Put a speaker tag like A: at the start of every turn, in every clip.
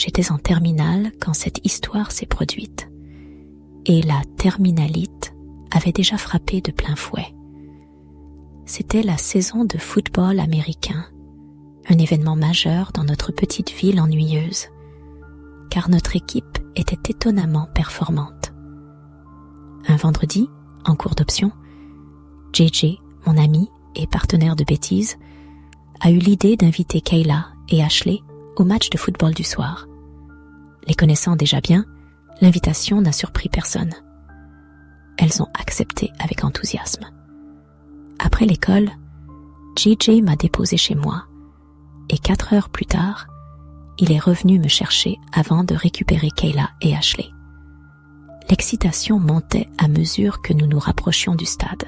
A: J'étais en terminale quand cette histoire s'est produite. Et la terminalite avait déjà frappé de plein fouet. C'était la saison de football américain, un événement majeur dans notre petite ville ennuyeuse, car notre équipe était étonnamment performante. Un vendredi, en cours d'option, JJ, mon ami et partenaire de bêtises, a eu l'idée d'inviter Kayla et Ashley au match de football du soir. Les connaissant déjà bien, l'invitation n'a surpris personne. Elles ont accepté avec enthousiasme. Après l'école, JJ m'a déposé chez moi et 4 heures plus tard, il est revenu me chercher avant de récupérer Kayla et Ashley. L'excitation montait à mesure que nous nous rapprochions du stade.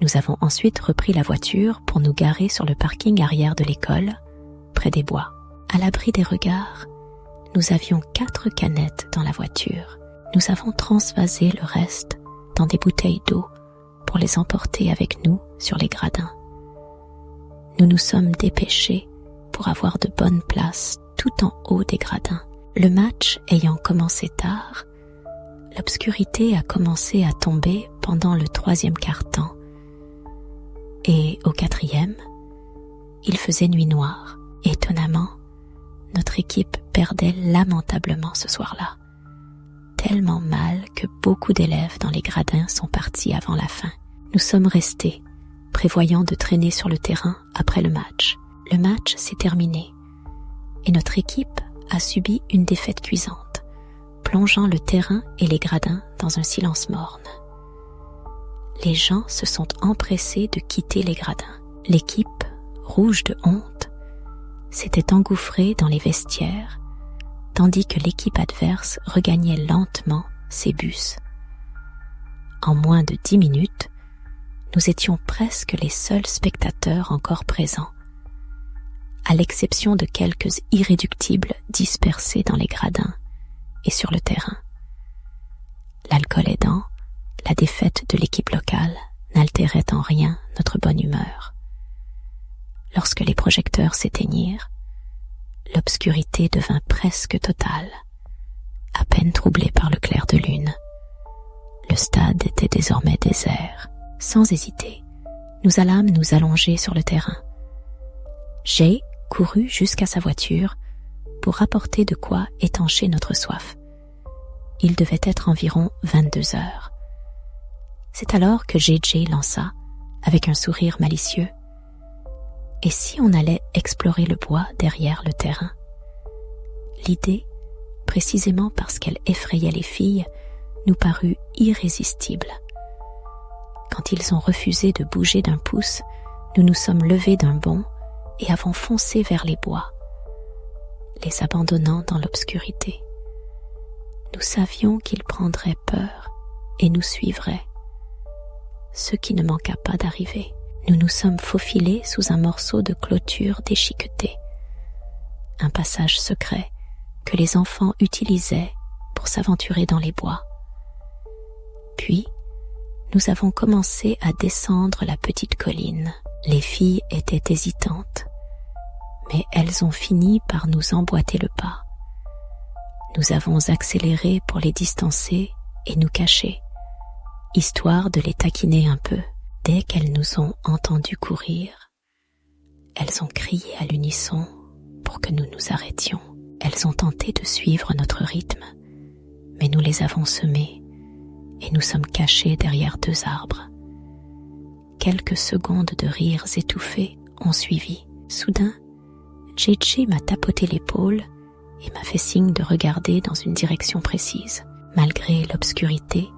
A: Nous avons ensuite repris la voiture pour nous garer sur le parking arrière de l'école, près des bois. À l'abri des regards, nous avions 4 canettes dans la voiture. Nous avons transvasé le reste dans des bouteilles d'eau pour les emporter avec nous sur les gradins. Nous nous sommes dépêchés pour avoir de bonnes places tout en haut des gradins. Le match ayant commencé tard, l'obscurité a commencé à tomber pendant le 3e quart-temps. Et au 4e, il faisait nuit noire. Étonnamment, notre équipe perdait lamentablement ce soir-là. Tellement mal que beaucoup d'élèves dans les gradins sont partis avant la fin. Nous sommes restés, prévoyant de traîner sur le terrain après le match. Le match s'est terminé et notre équipe a subi une défaite cuisante, plongeant le terrain et les gradins dans un silence morne. Les gens se sont empressés de quitter les gradins. L'équipe, rouge de honte, s'était engouffrée dans les vestiaires, tandis que l'équipe adverse regagnait lentement ses bus. En moins de 10 minutes, nous étions presque les seuls spectateurs encore présents, à l'exception de quelques irréductibles dispersés dans les gradins et sur le terrain. L'alcool aidant, la défaite de l'équipe locale n'altérait en rien notre bonne humeur. Lorsque les projecteurs s'éteignirent, l'obscurité devint presque totale, à peine troublée par le clair de lune. Le stade était désormais désert. Sans hésiter, nous allâmes nous allonger sur le terrain. Jay courut jusqu'à sa voiture pour rapporter de quoi étancher notre soif. Il devait être environ 22 heures. C'est alors que JJ lança, avec un sourire malicieux, « Et si on allait explorer le bois derrière le terrain ?» L'idée, précisément parce qu'elle effrayait les filles, nous parut irrésistible. Quand ils ont refusé de bouger d'un pouce, nous nous sommes levés d'un bond et avons foncé vers les bois, les abandonnant dans l'obscurité. Nous savions qu'ils prendraient peur et nous suivraient, ce qui ne manqua pas d'arriver. Nous nous sommes faufilés sous un morceau de clôture déchiqueté, un passage secret que les enfants utilisaient pour s'aventurer dans les bois. Puis, nous avons commencé à descendre la petite colline. Les filles étaient hésitantes, mais elles ont fini par nous emboîter le pas. Nous avons accéléré pour les distancer et nous cacher, histoire de les taquiner un peu. Dès qu'elles nous ont entendus courir, elles ont crié à l'unisson pour que nous nous arrêtions. Elles ont tenté de suivre notre rythme, mais nous les avons semées et nous sommes cachés derrière 2 arbres. Quelques secondes de rires étouffés ont suivi. Soudain, JJ m'a tapoté l'épaule et m'a fait signe de regarder dans une direction précise. Malgré l'obscurité,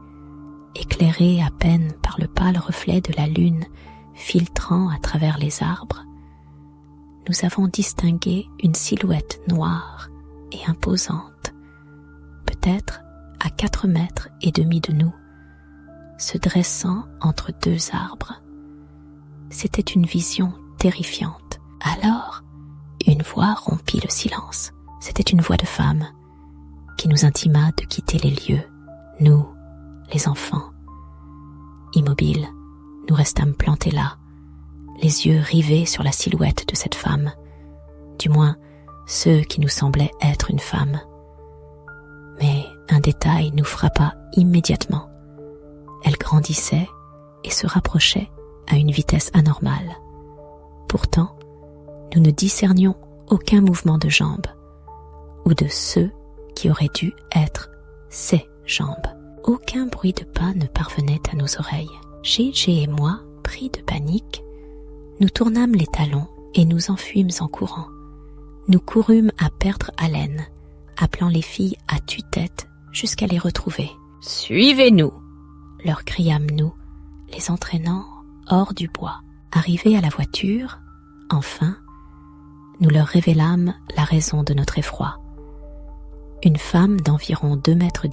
A: éclairée à peine par le pâle reflet de la lune filtrant à travers les arbres, nous avons distingué une silhouette noire et imposante, peut-être à 4 mètres et demi de nous, se dressant entre 2 arbres. C'était une vision terrifiante. Alors, une voix rompit le silence. C'était une voix de femme qui nous intima de quitter les lieux, nous, les enfants. Immobiles, nous restâmes plantés là, les yeux rivés sur la silhouette de cette femme, du moins ceux qui nous semblaient être une femme. Mais un détail nous frappa immédiatement. Elle grandissait et se rapprochait à une vitesse anormale. Pourtant, nous ne discernions aucun mouvement de jambes, ou de ceux qui auraient dû être ses jambes. Aucun bruit de pas ne parvenait à nos oreilles. J.J. et moi, pris de panique, nous tournâmes les talons et nous enfuîmes en courant. Nous courûmes à perdre haleine, appelant les filles à tue-tête jusqu'à les retrouver. « Suivez-nous !» leur criâmes-nous, les entraînant hors du bois. Arrivés à la voiture, enfin, nous leur révélâmes la raison de notre effroi. Une femme d'environ 2,10 mètres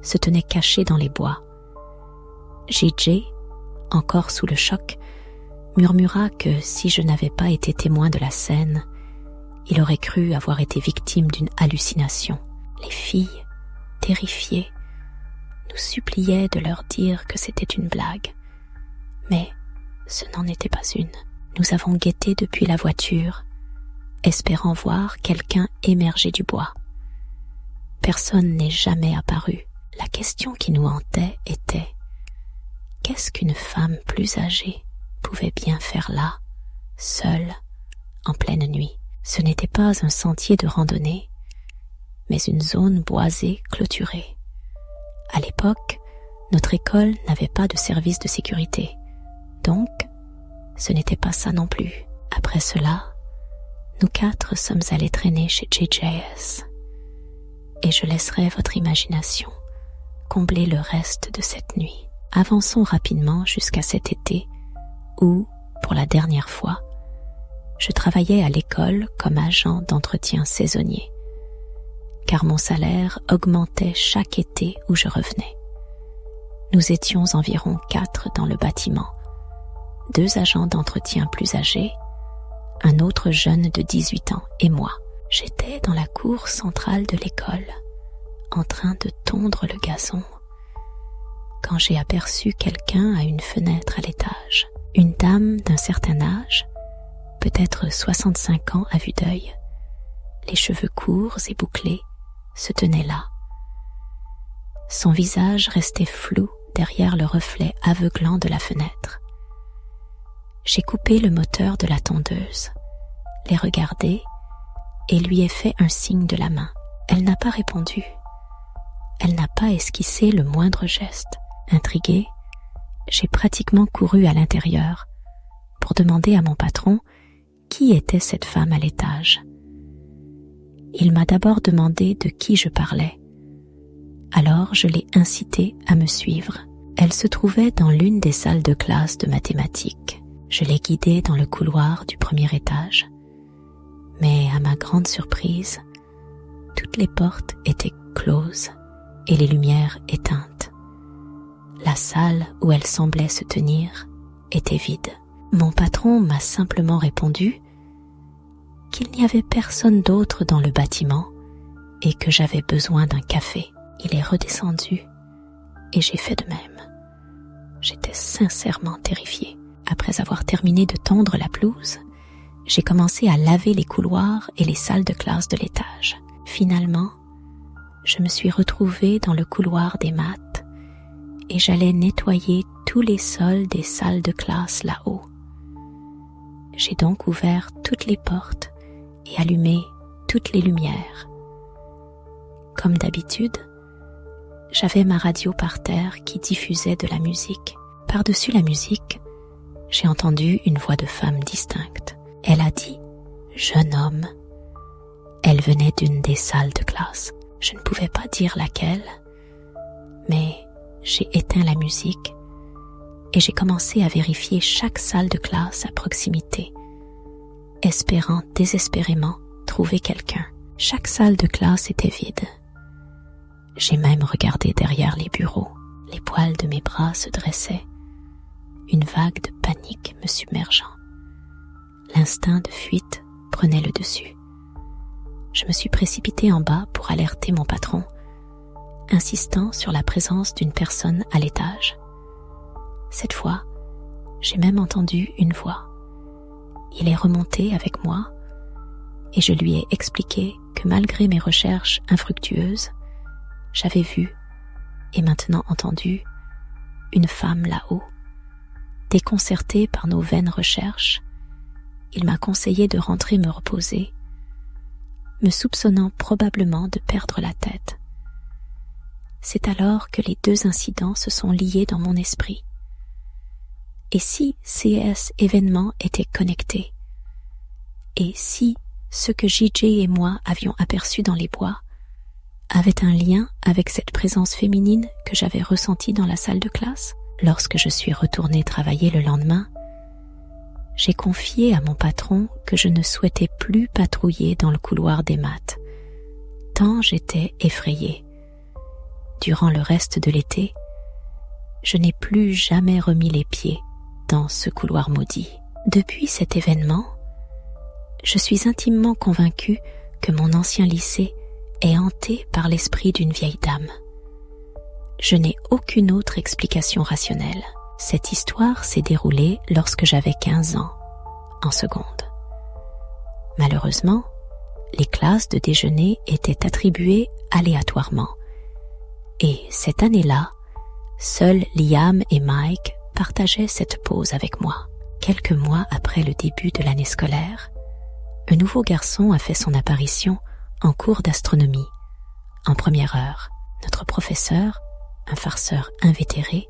A: se tenait cachée dans les bois. J.J., encore sous le choc, murmura que si je n'avais pas été témoin de la scène, il aurait cru avoir été victime d'une hallucination. Les filles, terrifiées, nous suppliaient de leur dire que c'était une blague. Mais ce n'en était pas une. Nous avons guetté depuis la voiture, espérant voir quelqu'un émerger du bois. Personne n'est jamais apparu. La question qui nous hantait était: qu'est-ce qu'une femme plus âgée pouvait bien faire là, seule, en pleine nuit? Ce n'était pas un sentier de randonnée, mais une zone boisée clôturée. À l'époque, notre école n'avait pas de service de sécurité, donc ce n'était pas ça non plus. Après cela, nous 4 sommes allés traîner chez JJS, et je laisserai votre imagination combler le reste de cette nuit. Avançons rapidement jusqu'à cet été où, pour la dernière fois, je travaillais à l'école comme agent d'entretien saisonnier, car mon salaire augmentait chaque été où je revenais. Nous étions environ 4 dans le bâtiment, 2 agents d'entretien plus âgés, un autre jeune de 18 ans et moi. J'étais dans la cour centrale de l'école, en train de tondre le gazon, quand j'ai aperçu quelqu'un à une fenêtre à l'étage. Une dame d'un certain âge, peut-être 65 ans à vue d'œil, les cheveux courts et bouclés, se tenait là. Son visage restait flou derrière le reflet aveuglant de la fenêtre. J'ai coupé le moteur de la tondeuse, l'ai regardée et lui ai fait un signe de la main. Elle n'a pas répondu. Elle n'a pas esquissé le moindre geste. Intriguée, j'ai pratiquement couru à l'intérieur pour demander à mon patron qui était cette femme à l'étage. Il m'a d'abord demandé de qui je parlais. Alors je l'ai incitée à me suivre. Elle se trouvait dans l'une des salles de classe de mathématiques. Je l'ai guidée dans le couloir du premier étage. Mais à ma grande surprise, toutes les portes étaient closes et les lumières éteintes. La salle où elle semblait se tenir était vide. Mon patron m'a simplement répondu qu'il n'y avait personne d'autre dans le bâtiment et que j'avais besoin d'un café. Il est redescendu et j'ai fait de même. J'étais sincèrement terrifiée. Après avoir terminé de tondre la pelouse, j'ai commencé à laver les couloirs et les salles de classe de l'étage. Finalement, je me suis retrouvée dans le couloir des maths et j'allais nettoyer tous les sols des salles de classe là-haut. J'ai donc ouvert toutes les portes et allumé toutes les lumières. Comme d'habitude, j'avais ma radio par terre qui diffusait de la musique. Par-dessus la musique, j'ai entendu une voix de femme distincte. Elle a dit « jeune homme ». Elle venait d'une des salles de classe. Je ne pouvais pas dire laquelle, mais j'ai éteint la musique et j'ai commencé à vérifier chaque salle de classe à proximité, espérant désespérément trouver quelqu'un. Chaque salle de classe était vide. J'ai même regardé derrière les bureaux. Les poils de mes bras se dressaient, une vague de panique me submergeant. L'instinct de fuite prenait le dessus. Je me suis précipitée en bas pour alerter mon patron, insistant sur la présence d'une personne à l'étage. Cette fois, j'ai même entendu une voix. Il est remonté avec moi et je lui ai expliqué que malgré mes recherches infructueuses, j'avais vu et maintenant entendu une femme là-haut. Déconcerté par nos vaines recherches, il m'a conseillé de rentrer me reposer, me soupçonnant probablement de perdre la tête. C'est alors que les deux incidents se sont liés dans mon esprit. Et si ces événements étaient connectés? Et si ce que JJ et moi avions aperçu dans les bois avait un lien avec cette présence féminine que j'avais ressentie dans la salle de classe? Lorsque je suis retournée travailler le lendemain, j'ai confié à mon patron que je ne souhaitais plus patrouiller dans le couloir des maths, tant j'étais effrayée. Durant le reste de l'été, je n'ai plus jamais remis les pieds dans ce couloir maudit. Depuis cet événement, je suis intimement convaincue que mon ancien lycée est hanté par l'esprit d'une vieille dame. Je n'ai aucune autre explication rationnelle. Cette histoire s'est déroulée lorsque j'avais 15 ans, en seconde. Malheureusement, les classes de déjeuner étaient attribuées aléatoirement. Et cette année-là, seuls Liam et Mike partageaient cette pause avec moi. Quelques mois après le début de l'année scolaire, un nouveau garçon a fait son apparition en cours d'astronomie. En première heure, notre professeur, un farceur invétéré,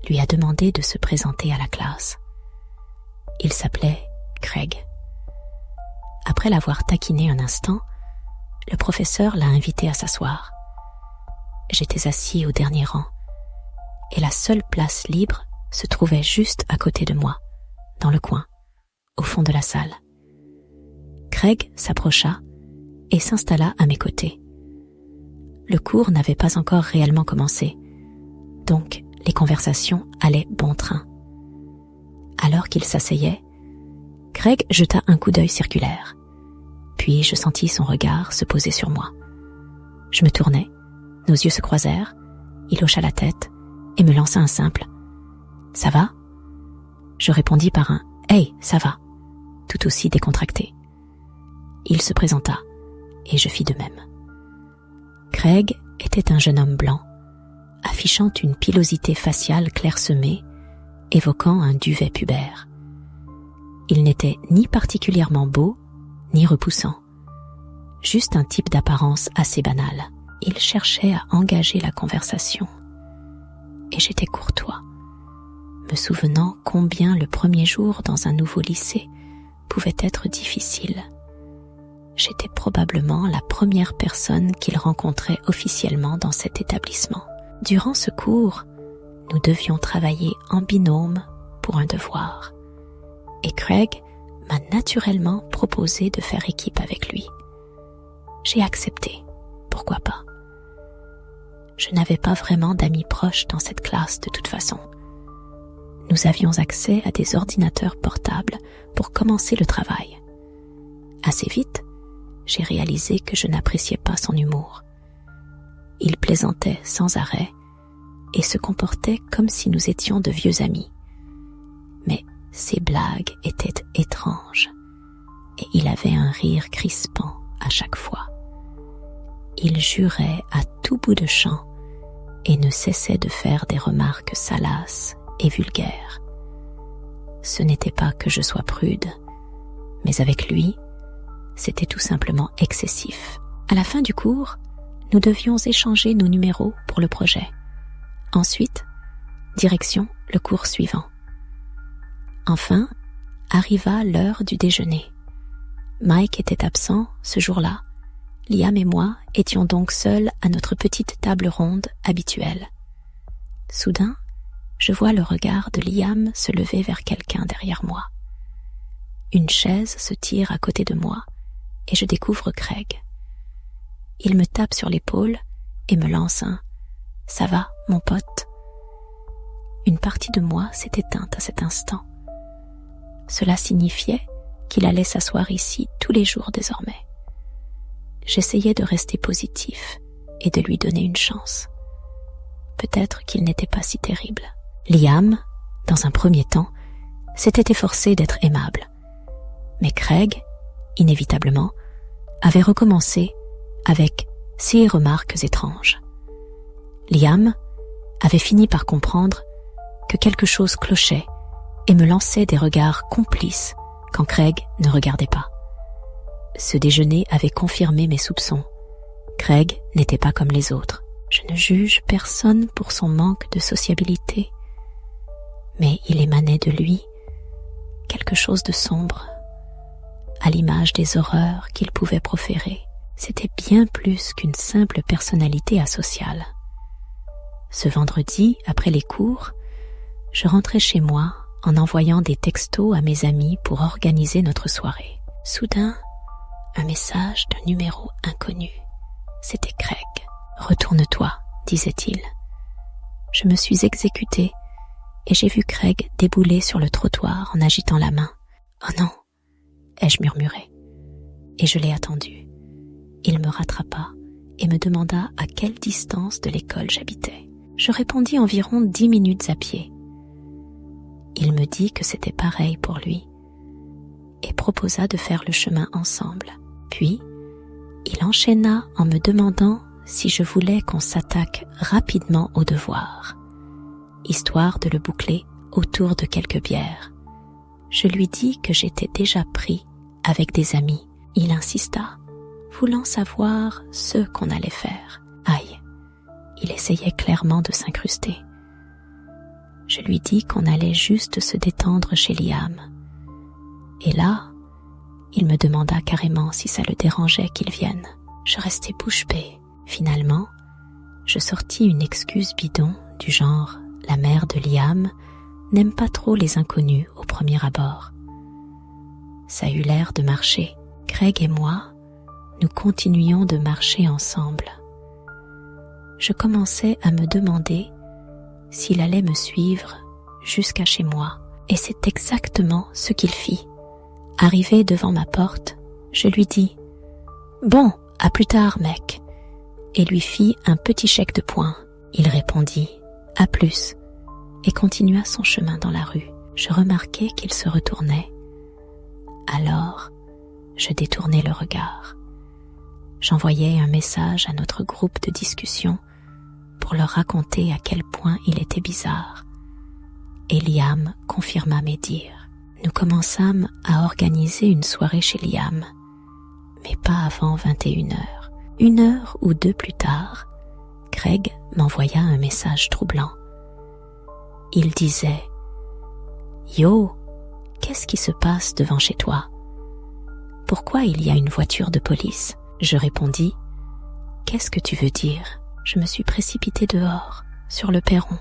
A: lui a demandé de se présenter à la classe. Il s'appelait Craig. Après l'avoir taquiné un instant, le professeur l'a invité à s'asseoir. J'étais assis au dernier rang, et la seule place libre se trouvait juste à côté de moi, dans le coin, au fond de la salle. Craig s'approcha et s'installa à mes côtés. Le cours n'avait pas encore réellement commencé, donc les conversations allaient bon train. Alors qu'il s'asseyait, Craig jeta un coup d'œil circulaire, puis je sentis son regard se poser sur moi. Je me tournai, nos yeux se croisèrent, il hocha la tête et me lança un simple « Ça va ?» Je répondis par un « Hey, ça va ?» tout aussi décontracté. Il se présenta et je fis de même. Craig était un jeune homme blanc, affichant une pilosité faciale clairsemée, évoquant un duvet pubère. Il n'était ni particulièrement beau, ni repoussant, juste un type d'apparence assez banale. Il cherchait à engager la conversation, et j'étais courtois, me souvenant combien le premier jour dans un nouveau lycée pouvait être difficile. J'étais probablement la première personne qu'il rencontrait officiellement dans cet établissement. Durant ce cours, nous devions travailler en binôme pour un devoir. Et Craig m'a naturellement proposé de faire équipe avec lui. J'ai accepté, pourquoi pas. Je n'avais pas vraiment d'amis proches dans cette classe de toute façon. Nous avions accès à des ordinateurs portables pour commencer le travail. Assez vite, j'ai réalisé que je n'appréciais pas son humour. Il plaisantait sans arrêt et se comportait comme si nous étions de vieux amis. Mais ses blagues étaient étranges et il avait un rire crispant à chaque fois. Il jurait à tout bout de champ et ne cessait de faire des remarques salaces et vulgaires. Ce n'était pas que je sois prude, mais avec lui, c'était tout simplement excessif. À la fin du cours, nous devions échanger nos numéros pour le projet. Ensuite, direction le cours suivant. Enfin, arriva l'heure du déjeuner. Mike était absent ce jour-là. Liam et moi étions donc seuls à notre petite table ronde habituelle. Soudain, je vois le regard de Liam se lever vers quelqu'un derrière moi. Une chaise se tire à côté de moi et je découvre Craig. Il me tape sur l'épaule et me lance un « Ça va, mon pote ?» Une partie de moi s'est éteinte à cet instant. Cela signifiait qu'il allait s'asseoir ici tous les jours désormais. J'essayais de rester positif et de lui donner une chance. Peut-être qu'il n'était pas si terrible. Liam, dans un premier temps, s'était efforcé d'être aimable. Mais Craig inévitablement, avait recommencé avec ces remarques étranges. Liam avait fini par comprendre que quelque chose clochait et me lançait des regards complices quand Craig ne regardait pas. Ce déjeuner avait confirmé mes soupçons. Craig n'était pas comme les autres. Je ne juge personne pour son manque de sociabilité, mais il émanait de lui quelque chose de sombre, à l'image des horreurs qu'il pouvait proférer. C'était bien plus qu'une simple personnalité asociale. Ce vendredi, après les cours, je rentrais chez moi en envoyant des textos à mes amis pour organiser notre soirée. Soudain, un message d'un numéro inconnu. C'était Craig. « Retourne-toi », disait-il. Je me suis exécutée et j'ai vu Craig débouler sur le trottoir en agitant la main. « Oh non !» ai-je murmuré. Et je l'ai attendu. Il me rattrapa et me demanda à quelle distance de l'école j'habitais. Je répondis environ 10 minutes à pied. Il me dit que c'était pareil pour lui et proposa de faire le chemin ensemble. Puis, il enchaîna en me demandant si je voulais qu'on s'attaque rapidement au devoir, histoire de le boucler autour de quelques bières. Je lui dis que j'étais déjà pris avec des amis. Il insista, voulant savoir ce qu'on allait faire. Aïe, il essayait clairement de s'incruster. Je lui dis qu'on allait juste se détendre chez Liam. Et là, il me demanda carrément si ça le dérangeait qu'il vienne. Je restais bouche bée. Finalement, je sortis une excuse bidon du genre « la mère de Liam n'aime pas trop les inconnus au premier abord ». Ça eut l'air de marcher. Craig et moi, nous continuions de marcher ensemble. Je commençais à me demander s'il allait me suivre jusqu'à chez moi, et c'est exactement ce qu'il fit. Arrivé devant ma porte, je lui dis « Bon, à plus tard, mec », et lui fis un petit chèque de poing. Il répondit « À plus » et continua son chemin dans la rue. Je remarquai qu'il se retournait. Alors, je détournai le regard. J'envoyai un message à notre groupe de discussion pour leur raconter à quel point il était bizarre. Et Liam confirma mes dires. Nous commençâmes à organiser une soirée chez Liam, mais pas avant 21h. 1 heure ou 2 plus tard, Craig m'envoya un message troublant. Il disait « Yo, qu'est-ce qui se passe devant chez toi? Pourquoi il y a une voiture de police ?» Je répondis « Qu'est-ce que tu veux dire ?» Je me suis précipitée dehors, sur le perron.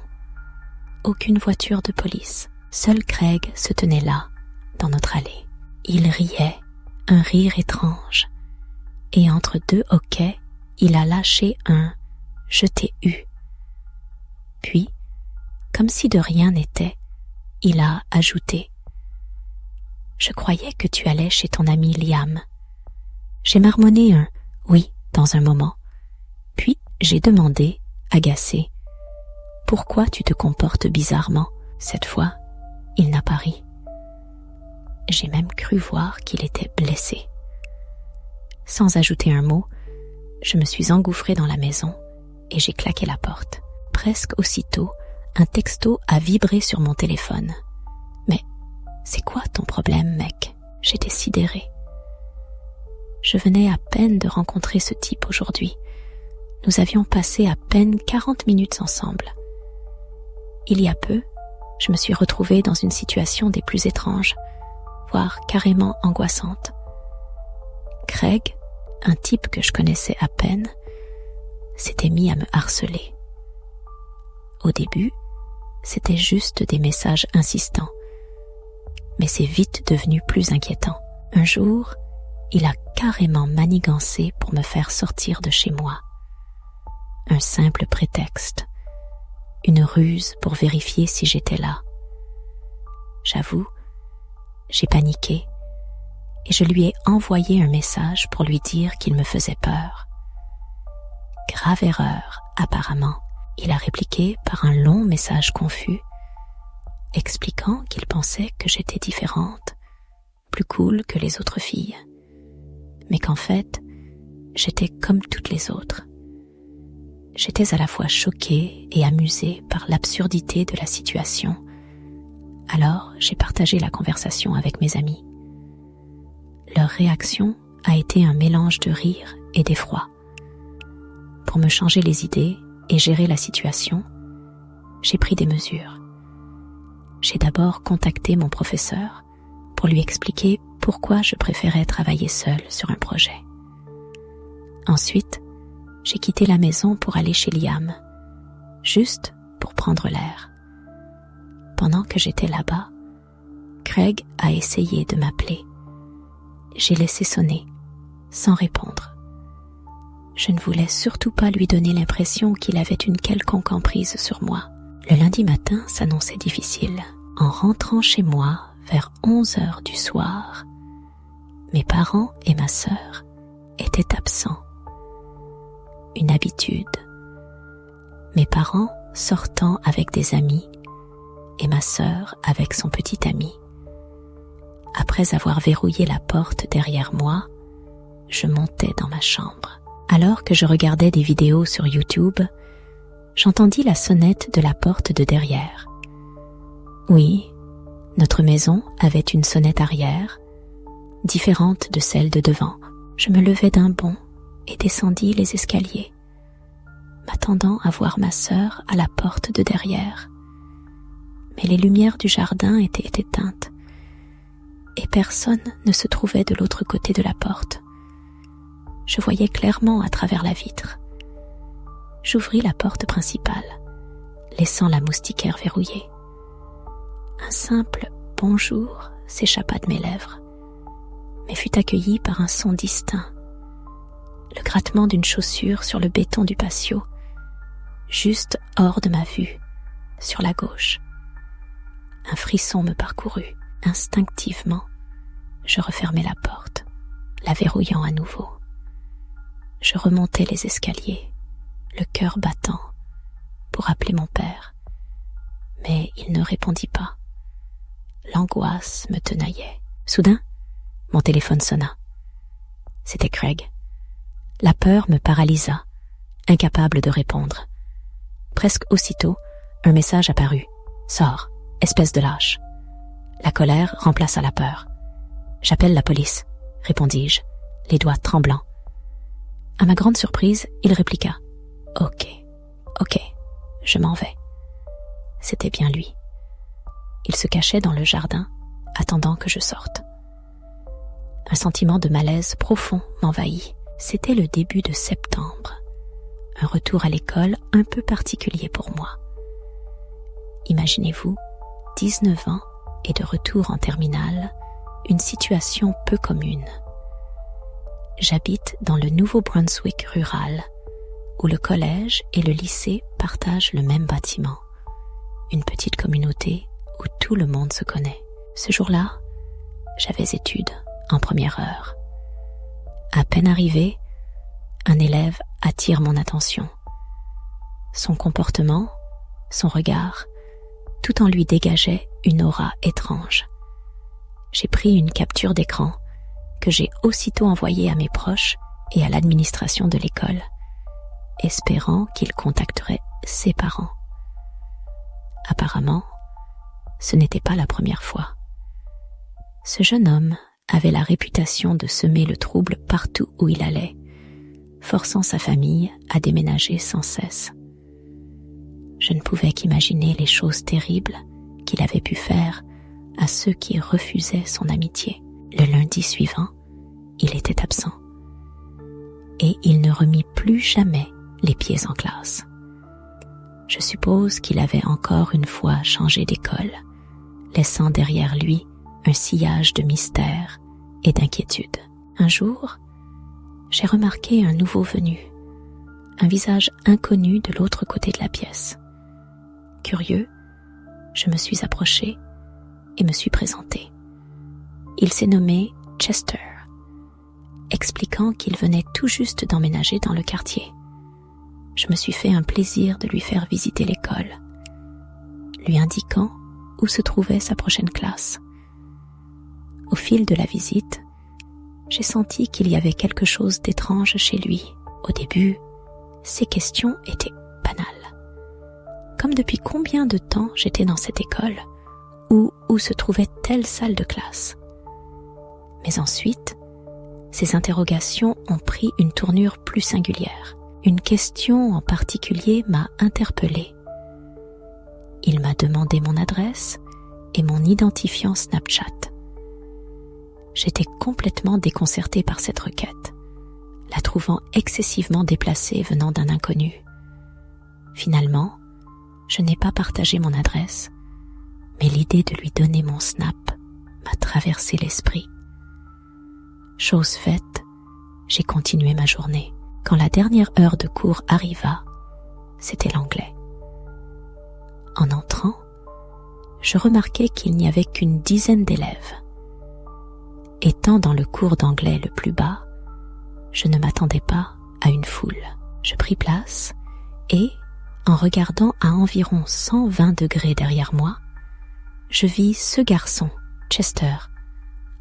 A: Aucune voiture de police. Seul Craig se tenait là, dans notre allée. Il riait, un rire étrange. Et entre 2 hoquets, il a lâché un « je t'ai eu ». Puis, comme si de rien n'était, il a ajouté « Je croyais que tu allais chez ton ami Liam ». J'ai marmonné un « oui » dans un moment. Puis j'ai demandé, agacé, « Pourquoi tu te comportes bizarrement ?» Cette fois, il n'a pas ri. J'ai même cru voir qu'il était blessé. Sans ajouter un mot, je me suis engouffrée dans la maison et j'ai claqué la porte. Presque aussitôt, un texto a vibré sur mon téléphone. « Mais c'est quoi ton problème, mec ?» J'étais sidérée. Je venais à peine de rencontrer ce type aujourd'hui. Nous avions passé à peine 40 minutes ensemble. Il y a peu, je me suis retrouvée dans une situation des plus étranges, voire carrément angoissante. Craig, un type que je connaissais à peine, s'était mis à me harceler. Au début, c'était juste des messages insistants, mais c'est vite devenu plus inquiétant. Un jour, il a carrément manigancé pour me faire sortir de chez moi. Un simple prétexte, une ruse pour vérifier si j'étais là. J'avoue, j'ai paniqué et je lui ai envoyé un message pour lui dire qu'il me faisait peur. Grave erreur, apparemment. Il a répliqué par un long message confus, expliquant qu'il pensait que j'étais différente, plus cool que les autres filles. mais qu'en fait, j'étais comme toutes les autres. J'étais à la fois choquée et amusée par l'absurdité de la situation. Alors, j'ai partagé la conversation avec mes amis. Leur réaction a été un mélange de rire et d'effroi. Pour me changer les idées et gérer la situation, j'ai pris des mesures. J'ai d'abord contacté mon professeur pour lui expliquer pourquoi je préférais travailler seule sur un projet. Ensuite, j'ai quitté la maison pour aller chez Liam, juste pour prendre l'air. Pendant que j'étais là-bas, Craig a essayé de m'appeler. J'ai laissé sonner, sans répondre. Je ne voulais surtout pas lui donner l'impression qu'il avait une quelconque emprise sur moi. Le lundi matin s'annonçait difficile. En rentrant chez moi, vers 11h du soir, mes parents et ma sœur étaient absents. Une habitude. Mes parents sortant avec des amis et ma sœur avec son petit ami. Après avoir verrouillé la porte derrière moi, je montais dans ma chambre. Alors que je regardais des vidéos sur YouTube, j'entendis la sonnette de la porte de derrière. Oui, notre maison avait une sonnette arrière, différente de celle de devant. Je me levai d'un bond et descendis les escaliers, m'attendant à voir ma sœur à la porte de derrière. Mais les lumières du jardin étaient éteintes et personne ne se trouvait de l'autre côté de la porte. Je voyais clairement à travers la vitre. J'ouvris la porte principale, laissant la moustiquaire verrouillée. Un simple « bonjour » s'échappa de mes lèvres, mais fut accueilli par un son distinct. Le grattement d'une chaussure sur le béton du patio, juste hors de ma vue, sur la gauche. Un frisson me parcourut. Instinctivement, je refermai la porte, la verrouillant à nouveau. Je remontai les escaliers, le cœur battant, pour appeler mon père. Mais il ne répondit pas. L'angoisse me tenaillait. Soudain, mon téléphone sonna. C'était Craig. La peur me paralysa, incapable de répondre. Presque aussitôt, un message apparut. « Sors, espèce de lâche !» La colère remplaça la peur. « J'appelle la police », répondis-je, les doigts tremblants. À ma grande surprise, il répliqua. « Ok, je m'en vais. » C'était bien lui. Il se cachait dans le jardin, attendant que je sorte. Un sentiment de malaise profond m'envahit. C'était le début de septembre. Un retour à l'école un peu particulier pour moi. Imaginez-vous, 19 ans et de retour en terminale, une situation peu commune. J'habite dans le Nouveau-Brunswick rural, où le collège et le lycée partagent le même bâtiment. Une petite communauté où tout le monde se connaît. Ce jour-là, j'avais études en première heure. À peine arrivé, un élève attire mon attention. Son comportement, son regard, tout en lui dégageait une aura étrange. J'ai pris une capture d'écran que j'ai aussitôt envoyée à mes proches et à l'administration de l'école, espérant qu'ils contacteraient ses parents. Apparemment, ce n'était pas la première fois. Ce jeune homme avait la réputation de semer le trouble partout où il allait, forçant sa famille à déménager sans cesse. Je ne pouvais qu'imaginer les choses terribles qu'il avait pu faire à ceux qui refusaient son amitié. Le lundi suivant, il était absent. Et il ne remit plus jamais les pieds en classe. Je suppose qu'il avait encore une fois changé d'école, laissant derrière lui un sillage de mystère et d'inquiétude. Un jour, j'ai remarqué un nouveau venu, un visage inconnu de l'autre côté de la pièce. Curieux, je me suis approchée et me suis présentée. Il s'est nommé Chester, expliquant qu'il venait tout juste d'emménager dans le quartier. Je me suis fait un plaisir de lui faire visiter l'école, lui indiquant où se trouvait sa prochaine classe. Au fil de la visite, j'ai senti qu'il y avait quelque chose d'étrange chez lui. Au début, ses questions étaient banales. Comme depuis combien de temps j'étais dans cette école, ou où se trouvait telle salle de classe. Mais ensuite, ces interrogations ont pris une tournure plus singulière. Une question en particulier m'a interpellée. Il m'a demandé mon adresse et mon identifiant Snapchat. J'étais complètement déconcertée par cette requête, la trouvant excessivement déplacée venant d'un inconnu. Finalement, je n'ai pas partagé mon adresse, mais l'idée de lui donner mon Snap m'a traversé l'esprit. Chose faite, j'ai continué ma journée. Quand la dernière heure de cours arriva, c'était l'anglais. En entrant, je remarquai qu'il n'y avait qu'une dizaine d'élèves. Étant dans le cours d'anglais le plus bas, je ne m'attendais pas à une foule. Je pris place et, en regardant à environ 120 degrés derrière moi, je vis ce garçon, Chester,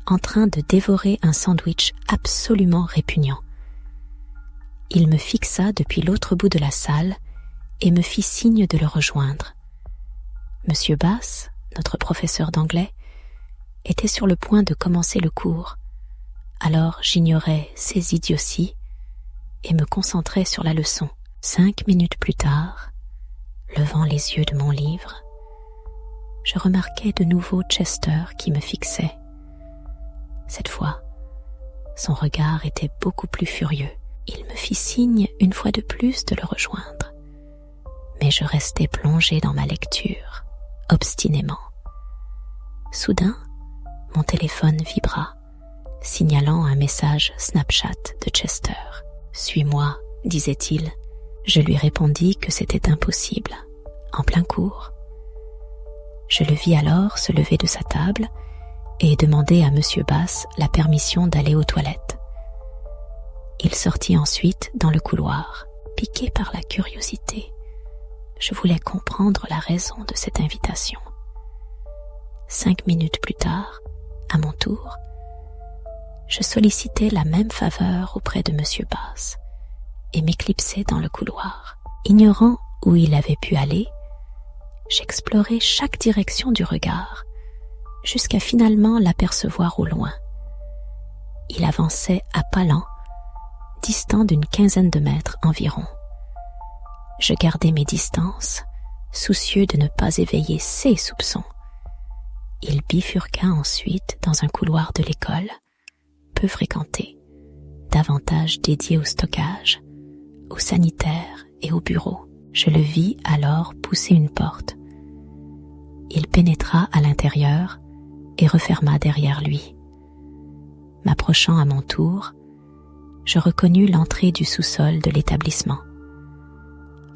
A: en train de dévorer un sandwich absolument répugnant. Il me fixa depuis l'autre bout de la salle et me fit signe de le rejoindre. Monsieur Bass, notre professeur d'anglais, était sur le point de commencer le cours, alors j'ignorais ses idioties et me concentrais sur la leçon. 5 minutes plus tard, levant les yeux de mon livre, je remarquai de nouveau Chester qui me fixait. Cette fois, son regard était beaucoup plus furieux. Il me fit signe une fois de plus de le rejoindre, mais je restais plongée dans ma lecture, obstinément. Soudain, mon téléphone vibra, signalant un message Snapchat de Chester. « Suis-moi », disait-il. Je lui répondis que c'était impossible, en plein cours. Je le vis alors se lever de sa table et demander à Monsieur Bass la permission d'aller aux toilettes. Il sortit ensuite dans le couloir, piqué par la curiosité. Je voulais comprendre la raison de cette invitation. 5 minutes plus tard, à mon tour, je sollicitais la même faveur auprès de Monsieur Bass et m'éclipsais dans le couloir. Ignorant où il avait pu aller, j'explorais chaque direction du regard, jusqu'à finalement l'apercevoir au loin. Il avançait à pas lents, distant d'une quinzaine de mètres environ. Je gardais mes distances, soucieux de ne pas éveiller ses soupçons. Il bifurqua ensuite dans un couloir de l'école, peu fréquenté, davantage dédié au stockage, aux sanitaires et aux bureaux. Je le vis alors pousser une porte. Il pénétra à l'intérieur et referma derrière lui. M'approchant à mon tour, je reconnus l'entrée du sous-sol de l'établissement.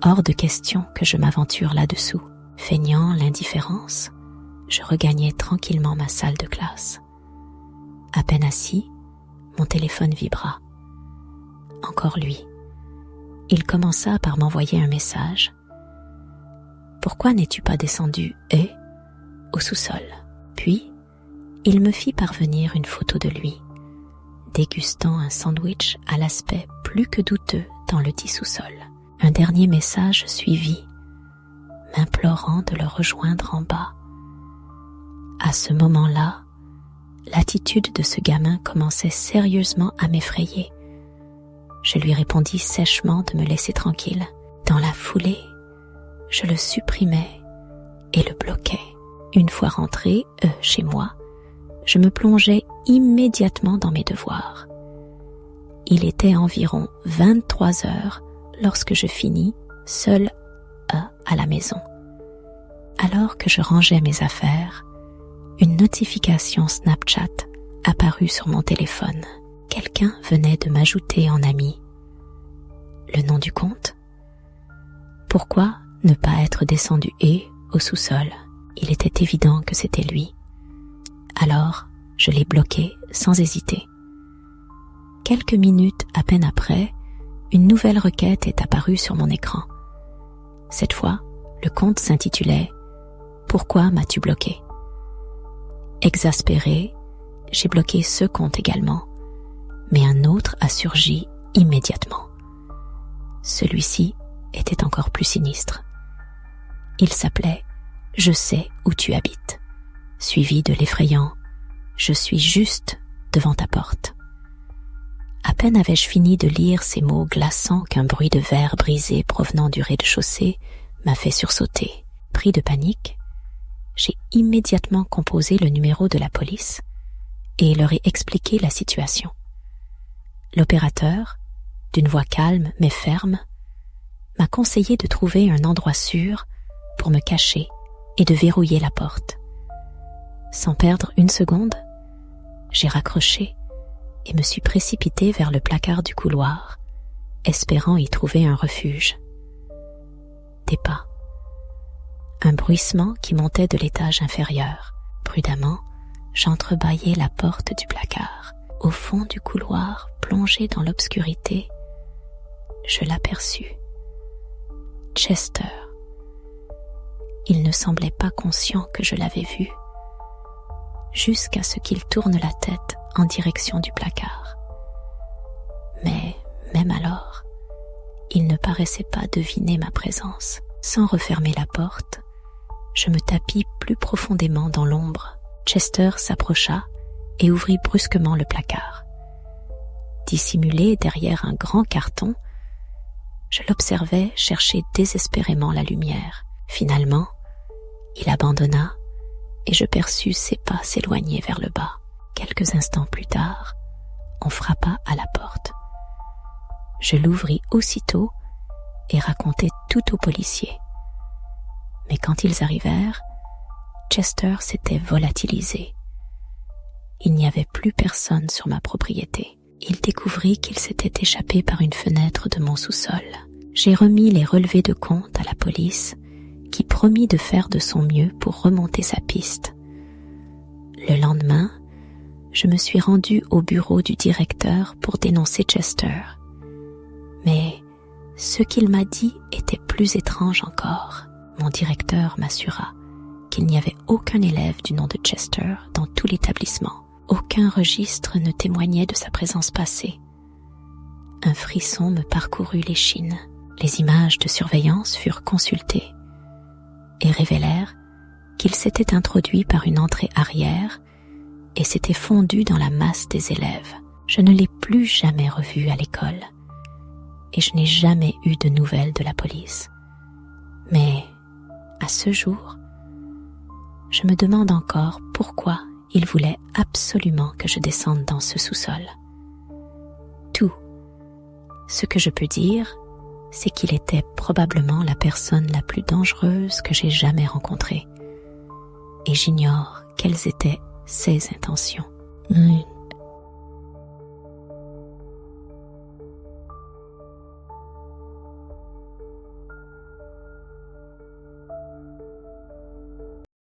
A: Hors de question que je m'aventure là-dessous. Feignant l'indifférence, je regagnai tranquillement ma salle de classe. À peine assis, mon téléphone vibra. Encore lui. Il commença par m'envoyer un message. « Pourquoi n'es-tu pas descendu, au sous-sol ?» Puis, il me fit parvenir une photo de lui, dégustant un sandwich à l'aspect plus que douteux dans le dit sous-sol. Un dernier message suivit, m'implorant de le rejoindre en bas. À ce moment-là, l'attitude de ce gamin commençait sérieusement à m'effrayer. Je lui répondis sèchement de me laisser tranquille. Dans la foulée, je le supprimais et le bloquais. Une fois rentré, chez moi, je me plongeais immédiatement dans mes devoirs. Il était environ 23 heures lorsque je finis, seule, à la maison. Alors que je rangeais mes affaires, une notification Snapchat apparut sur mon téléphone. Quelqu'un venait de m'ajouter en ami. Le nom du compte? Pourquoi ne pas être descendu au sous-sol? Il était évident que c'était lui. Alors, je l'ai bloqué sans hésiter. Quelques minutes à peine après, une nouvelle requête est apparue sur mon écran. Cette fois, le compte s'intitulait « Pourquoi m'as-tu bloqué ?» . Exaspéré, j'ai bloqué ce compte également mais un autre a surgi immédiatement. Celui-ci était encore plus sinistre. Il s'appelait « Je sais où tu habites », suivi de l'effrayant « Je suis juste devant ta porte ». À peine avais-je fini de lire ces mots glaçants qu'un bruit de verre brisé provenant du rez-de-chaussée m'a fait sursauter. Pris de panique, j'ai immédiatement composé le numéro de la police et leur ai expliqué la situation. L'opérateur, d'une voix calme mais ferme, m'a conseillé de trouver un endroit sûr pour me cacher et de verrouiller la porte. Sans perdre une seconde, j'ai raccroché et me suis précipité vers le placard du couloir, espérant y trouver un refuge. Des pas. Un bruissement qui montait de l'étage inférieur. Prudemment, j'entrebâillai la porte du placard. Au fond du couloir, plongé dans l'obscurité, je l'aperçus. Chester. Il ne semblait pas conscient que je l'avais vu, jusqu'à ce qu'il tourne la tête en direction du placard. Mais, même alors, il ne paraissait pas deviner ma présence. Sans refermer la porte, je me tapis plus profondément dans l'ombre. Chester s'approcha et ouvrit brusquement le placard. Dissimulé derrière un grand carton, je l'observais chercher désespérément la lumière. Finalement, il abandonna et je perçus ses pas s'éloigner vers le bas. Quelques instants plus tard, on frappa à la porte. Je l'ouvris aussitôt et racontai tout aux policiers. Mais quand ils arrivèrent, Chester s'était volatilisé. Il n'y avait plus personne sur ma propriété. Il découvrit qu'il s'était échappé par une fenêtre de mon sous-sol. J'ai remis les relevés de compte à la police, qui promit de faire de son mieux pour remonter sa piste. Le lendemain, je me suis rendu au bureau du directeur pour dénoncer Chester. Mais ce qu'il m'a dit était plus étrange encore. Mon directeur m'assura qu'il n'y avait aucun élève du nom de Chester dans tout l'établissement. Aucun registre ne témoignait de sa présence passée. Un frisson me parcourut l'échine. Les images de surveillance furent consultées et révélèrent qu'il s'était introduit par une entrée arrière et s'était fondu dans la masse des élèves. Je ne l'ai plus jamais revu à l'école et je n'ai jamais eu de nouvelles de la police. Mais, à ce jour, je me demande encore pourquoi il voulait absolument que je descende dans ce sous-sol. Tout ce que je peux dire, c'est qu'il était probablement la personne la plus dangereuse que j'ai jamais rencontrée. Et j'ignore quelles étaient ses intentions.